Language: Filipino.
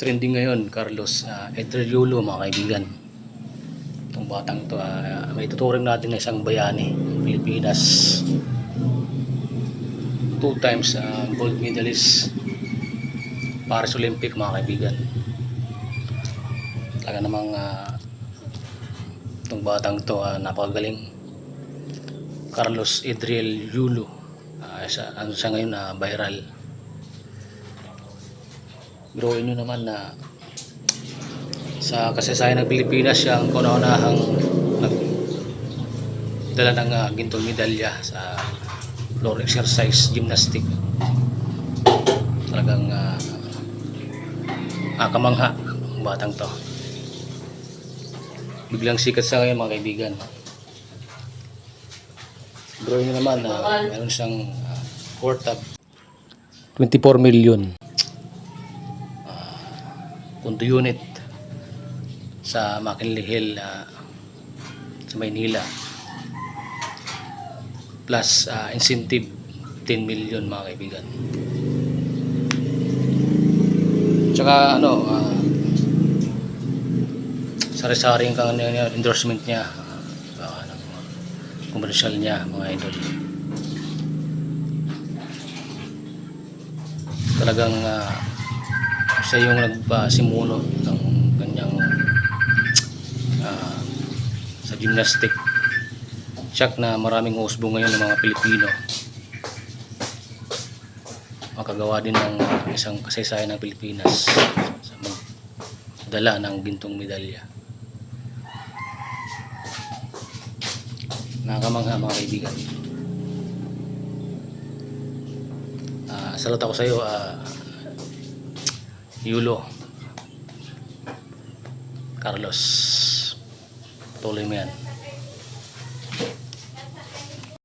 Trending ngayon, Carlos Edriolo, mga kaibigan. Itong batang to, may tuturing natin na isang bayani ng Pilipinas. 2 times gold medalist Paris Olympic, mga kaibigan. Talaga namang itong batang to, napakagaling. Carlos Edriolo, ano siya ngayon, viral. Biruin nyo naman na sa kasaysayan ng Pilipinas siya ang kauna-unahang nagdala ng gintong medalya sa floor exercise gymnastic. Talagang kamangha ang batang to. Biglang sikat sa ngayon, mga kaibigan. Biruin nyo naman na meron siyang worth of 24 million punto unit sa McKinley Hill sa Maynila, plus incentive 10 million, mga kaibigan. Tsaka sari-saring kang endorsement niya, commercial niya, mga idol. Talagang siya yung nagpasimuno ng kanyang sa gymnastic. Siyak na maraming husbong ngayon ng mga Pilipino makagawa din ng isang kasaysayan ng Pilipinas sa magdala ng gintong medalya. Nakakamangha, mga kaibigan. Salut ako sa iyo, Yulo Carlos. Tuloy mo yan.